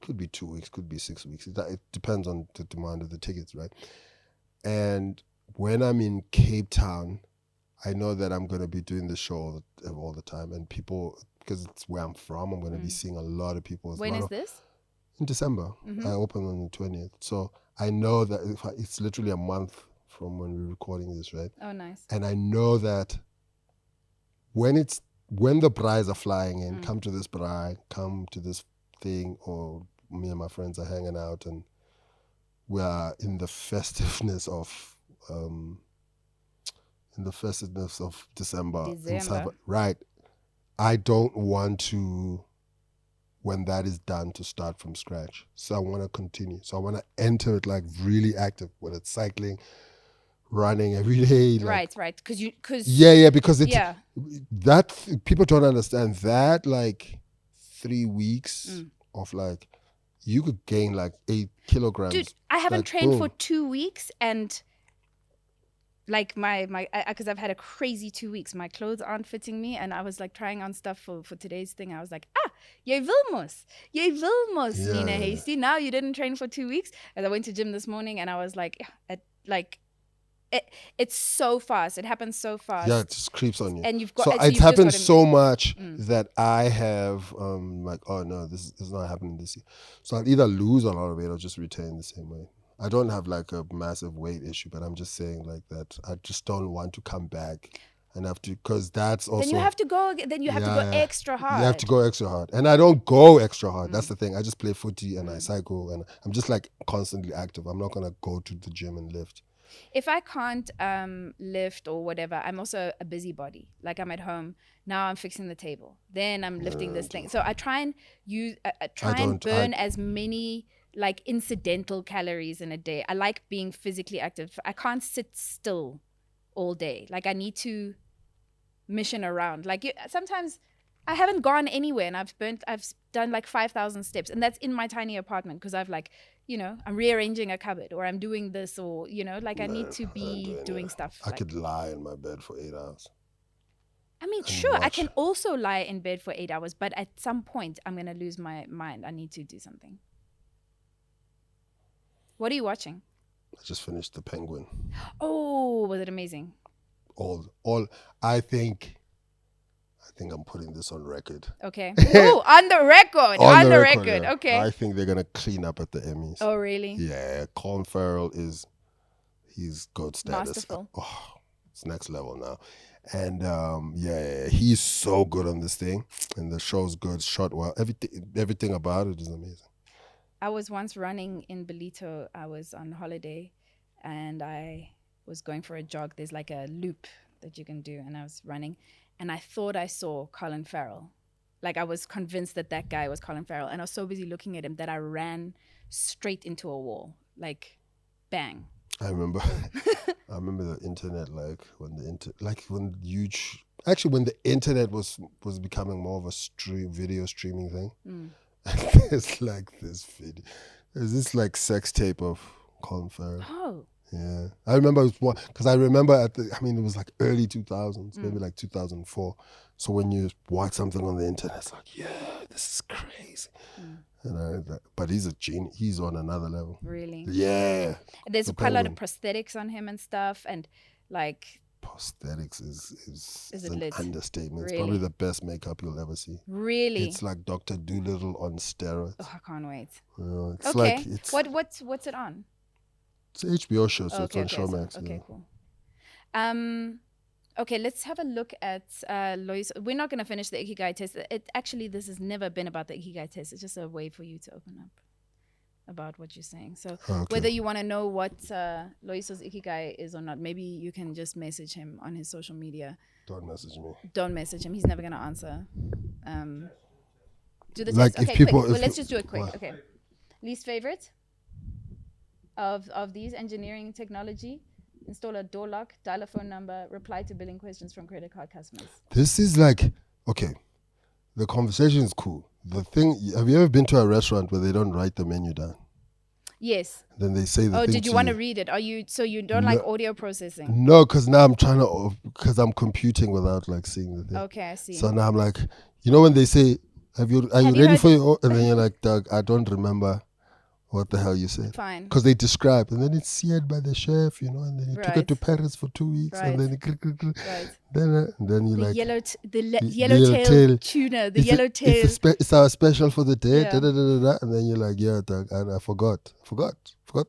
could be 2 weeks, could be 6 weeks. It depends on the demand of the tickets, right? And when I'm in Cape Town, I know that I'm going to be doing the show all the time, and people, because it's where I'm from, I'm going to be seeing a lot of people. When is this? In December. I open on the 20th. So I know that it's literally a month from when we're recording this, right? Oh, nice. And I know that when the brides are flying in, come to this bride, come to this thing, or me and my friends are hanging out and we are in the festiveness of December. Right. I don't want to, when that is done, to start from scratch. So I want to continue. So I want to enter it like really active, whether it's cycling, running every day. Like, right. Because that people don't understand that, like 3 weeks of like, you could gain like 8 kilograms. Dude, I haven't trained for 2 weeks, and like because I've had a crazy 2 weeks. My clothes aren't fitting me, and I was like trying on stuff for today's thing. I was like, jy wil Nina Hastie. Now you didn't train for 2 weeks. And I went to gym this morning, and I was like, it's so fast. It happens so fast. Yeah, it just creeps on you. And you've got. So it's happened so much that I have like, oh no, this is not happening this year. So I'll either lose a lot of weight or just retain the same weight. I don't have like a massive weight issue, but I'm just saying like that. I just don't want to come back and have to, because that's also. Then you have to go. Then you have to go extra hard. You have to go extra hard, and I don't go extra hard. That's the thing. I just play footy and I cycle, and I'm just like constantly active. I'm not gonna go to the gym and lift. If I can't lift or whatever, I'm also a busybody. Like I'm at home now, I'm fixing the table, then I'm lifting this thing. So I try and burn as many like incidental calories in a day. I like being physically active. I can't sit still all day. Like I need to mission around. Like sometimes I haven't gone anywhere, and I've done like 5,000 steps, and that's in my tiny apartment because I've like, I'm rearranging a cupboard, or I'm doing this, or like I need Man, to I don't do be any of doing that. stuff. I Like, could lie in my bed for 8 hours I mean, and sure, I watch. can also lie in bed for 8 hours, but at some point, I'm gonna lose my mind. I need to do something. What are you watching? I just finished The Penguin. Oh, was it amazing? All. I think I'm putting this on record. Okay. Oh, on the record. On the record. Yeah. Okay. I think they're gonna clean up at the Emmys. Oh, really? Yeah, Colin Farrell he's gold status. Masterful. Oh, it's next level now. And yeah, he's so good on this thing, and the show's good, shot well. Everything about it is amazing. I was once running in Belito. I was on holiday, and I was going for a jog. There's like a loop that you can do, and I was running, and I thought I saw Colin Farrell. Like, I was convinced that guy was Colin Farrell, and I was so busy looking at him that I ran straight into a wall. Like, bang. I remember the internet, like when the internet was becoming more of a video streaming thing. There's like this video. There's this like sex tape of Colin Farrell. Oh. Yeah, I remember it was because I remember it was like early 2000s, maybe like 2004. So when you watch something on the internet, it's like, yeah, this is crazy. But he's a genius. He's on another level. Really? Yeah. There's quite a lot of prosthetics on him and stuff, and like prosthetics is it an lit? understatement. Really? It's probably the best makeup you'll ever see. Really? It's like Dr. Dolittle on steroids. Oh, I can't wait. It's okay. like it's What's it on? It's an HBO show, so okay, it's on Showmax. Okay, cool. Okay, let's have a look at Loyiso. We're not going to finish the Ikigai test. This has never been about the Ikigai test. It's just a way for you to open up about what you're saying. So whether you want to know what Loyiso's Ikigai is or not, maybe you can just message him on his social media. Don't message me. Don't message him. He's never going to answer. Do the like test. if Okay, people, quick. Well, let's just do it quick. What? Okay. Least favorite of these: engineering, technology, install a door lock, dial a phone number, reply to billing questions from credit card customers. This is like, okay, the conversation is cool. The thing, have you ever been to a restaurant where they don't write the menu down? Yes. Then they say the thing. Oh, did you want to read it? So you don't like audio processing? No, because now because I'm computing without like seeing the thing. Okay, I see. So now I'm like, when they say, are you ready for your, and then you're like, Doug, I don't remember what the hell you said. Fine. Because they describe, and then it's seared by the chef, and then he took it to Paris for 2 weeks, and then then you like the yellowtail tuna, the yellowtail. It's our special for the day, Yeah. and then you're like, yeah, Doug, and I forgot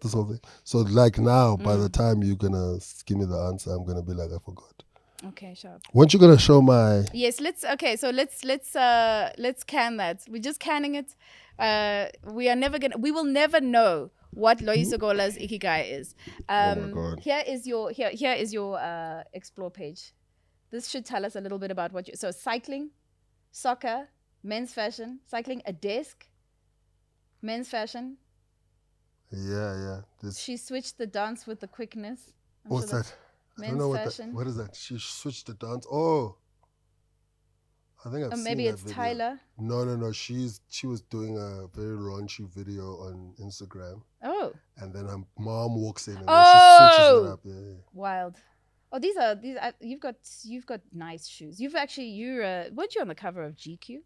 this whole thing. So like now, by the time you're gonna give me the answer, I'm gonna be like, I forgot. Okay, sharp. Weren't you gonna show my? Yes, let's can that. We're just canning it. We will never know what Loyiso Gola's Ikigai is. Oh my God. Here is your explore page. This should tell us a little bit about so cycling, soccer, men's fashion, cycling, a desk, men's fashion. Yeah. She switched the dance with the quickness. What's that? I don't know what is that? She switched the dance. Oh, I think I've seen maybe that it's video. Tyler. No. She was doing a very raunchy video on Instagram. Oh. And then her mom walks in and then she switches it up. Yeah. Wild. Oh, these are you've got nice shoes. Weren't you on the cover of GQ?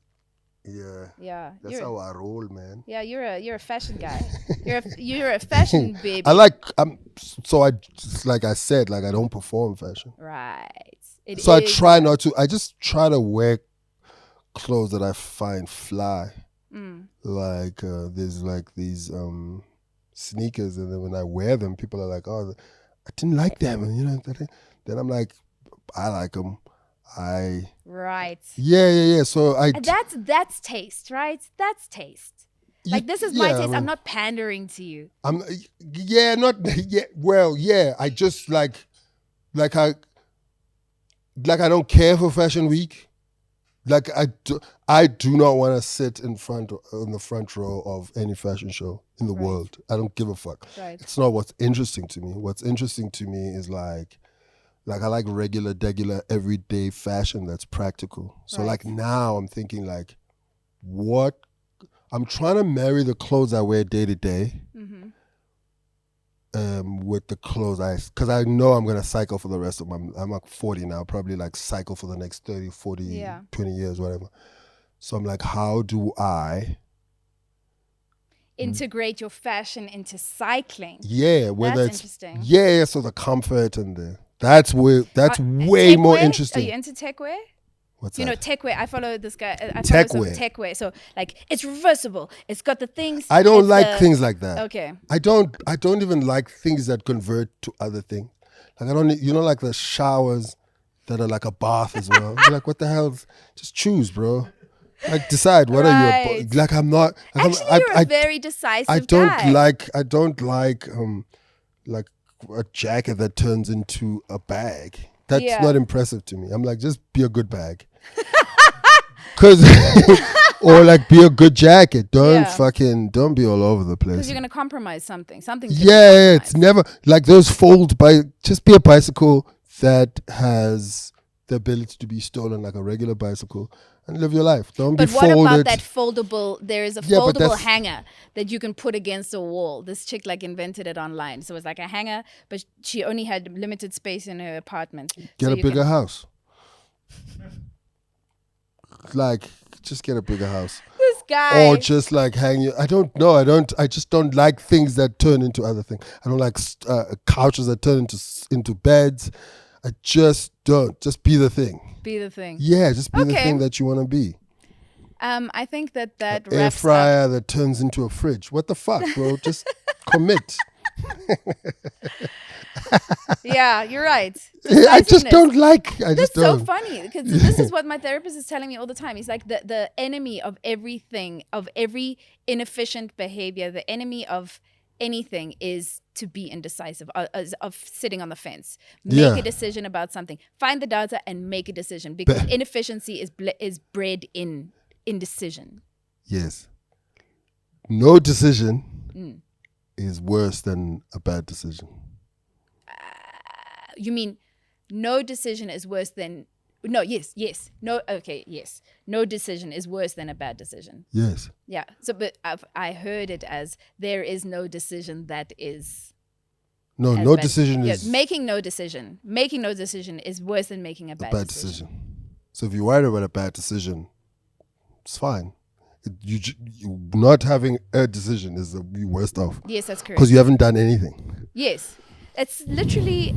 Yeah. Yeah. That's how I roll, man. Yeah, you're a fashion guy. You're a fashion baby. Just like I said, like I don't perform fashion. Right. I try not to. I just try to wear clothes that I find fly. Like there's like these sneakers, and then when I wear them, people are like, "Oh, I didn't like them," and then I'm like, "I like them." Right. Yeah. So that's taste, right? That's taste. Like, this is my taste. I'm not pandering to you. Well, yeah. I just like I don't care for Fashion Week. Like I do not want to sit in the front row of any fashion show in the world. I don't give a fuck. Right. It's not what's interesting to me. What's interesting to me is like Like I like regular, everyday fashion that's practical. So like now I'm thinking like, what? I'm trying to marry the clothes I wear day to day with the clothes because I know I'm going to cycle for the rest of I'm like 40 now, probably like cycle for the next 30, 40, 20 years, whatever. So I'm like, how do I integrate your fashion into cycling? Yeah, whether That's it's interesting. Yeah, so the comfort and that's way tech more wear? interesting. Are you into tech wear? What's You that? know, tech wear. I follow this guy. I follow Tech some wear. tech wear. So like, it's reversible. It's got the things. I don't like things like that. Okay. I don't even like things that convert to other things. Like I don't, like the showers that are like a bath as well. You're like, what the hell? Just choose, bro. Like decide what are you like. I'm not. Like, Actually, you're a very decisive guy. I don't like a jacket that turns into a bag. That's not impressive to me. I'm like, just be a good bag. Cause or like be a good jacket. Don't be all over the place. Because you're gonna compromise something. Yeah, it's never like those just be a bicycle that has the ability to be stolen like a regular bicycle and live your life. Don't be folded. But what about that foldable? There is a foldable hanger that you can put against a wall. This chick like invented it online. So it's like a hanger, but she only had limited space in her apartment. Get a bigger house. Like, just get a bigger house. This guy. Or just like hang your. I don't know. I just don't like things that turn into other things. I don't like couches that turn into beds. I just don't. Just be the thing. Be the thing. Yeah, just be the thing that you want to be. I think that An air fryer that turns into a fridge. What the fuck, bro? Just commit. Yeah, you're right. I just don't like. That's so funny because this is what my therapist is telling me all the time. He's like the enemy of everything, of every inefficient behavior, the enemy of anything is to be indecisive, of sitting on the fence. Make a decision about something. Find the data and make a decision because inefficiency is bred in indecision. Yes. No decision is worse than a bad decision. You mean no decision is worse than... No, yes. No, okay, yes. No decision is worse than a bad decision. Yes. Yeah. So, but I heard it as there is no decision that is... No decision is... Making no decision. Making no decision is worse than making a bad decision. So if you're worried about a bad decision, it's fine. You not having a decision is the worst off. Yes, that's correct. Because you haven't done anything. Yes. It's literally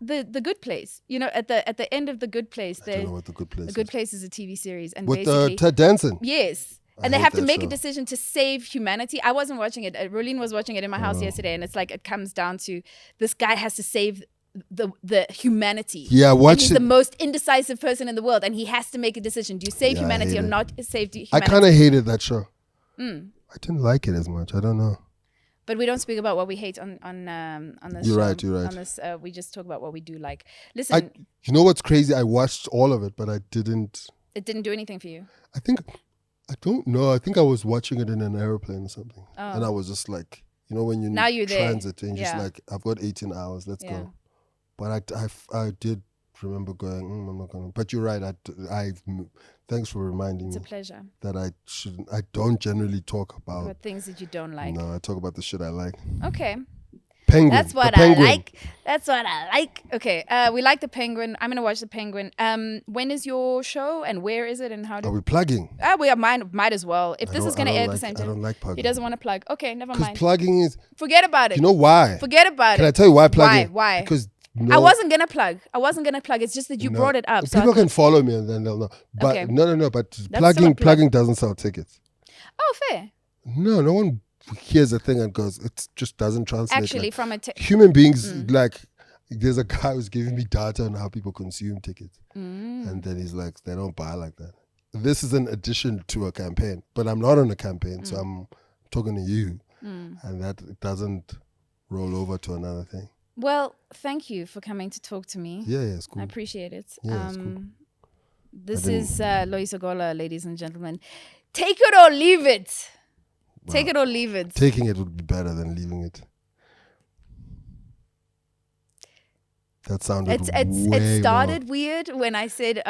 the Good Place. You know, at the end of The Good Place, I don't know what The Good Place is. The Good Place is a TV series, and with basically Ted Danson. Yes, and they have to make a decision to save humanity. I wasn't watching it. Rolene was watching it in my house yesterday, and it's like it comes down to this guy has to save the humanity. Yeah, watch. He's the most indecisive person in the world, and he has to make a decision: do you save humanity or not save humanity? I kind of hated that show. I didn't like it as much. I don't know. But we don't speak about what we hate on this show. You're right. On this, we just talk about what we do like. Listen, you know what's crazy? I watched all of it, but I didn't. It didn't do anything for you. I don't know. I think I was watching it in an airplane or something, and I was just like, when you transit and just like, I've got 18 hours. Let's go. But I did remember going, I'm not gonna. But you're right. Thanks for reminding me. It's a pleasure. That I don't generally talk about things that you don't like. No, I talk about the shit I like. Okay. Penguin. That's what I like. Okay. We like the Penguin. I'm gonna watch the Penguin. When is your show and where is it and how do? Are we plugging? We are. Might as well. If this is gonna air at the same time. I don't like plugging. He doesn't want to plug. Okay, never mind. Because plugging is. Forget about it. You know why? Forget about it. Can I tell you why plugging? Why? Because. No. I wasn't gonna plug. It's just that you brought it up. People can follow me and then they'll know. But okay. No. But plugging doesn't sell tickets. Oh, fair. No one hears a thing and goes. It just doesn't translate. Actually, like, from human beings, like there's a guy who's giving me data on how people consume tickets, and then he's like, they don't buy like that. This is an addition to a campaign, but I'm not on a campaign, so I'm talking to you, and that it doesn't roll over to another thing. Well, thank you for coming to talk to me. Yeah, it's cool. I appreciate it. Yeah, it's cool. This is Loyiso Gola, ladies and gentlemen. Take it or leave it. Wow. Take it or leave it. Taking it would be better than leaving it. That sounded it way more. started weird when I said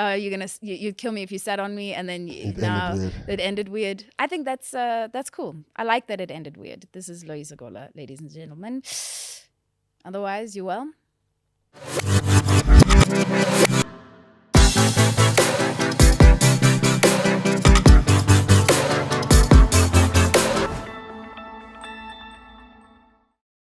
you'd kill me if you sat on me, and then now ended weird. it ended weird. I think that's cool. I like that it ended weird. This is Loyiso Gola, ladies and gentlemen. Otherwise, you well?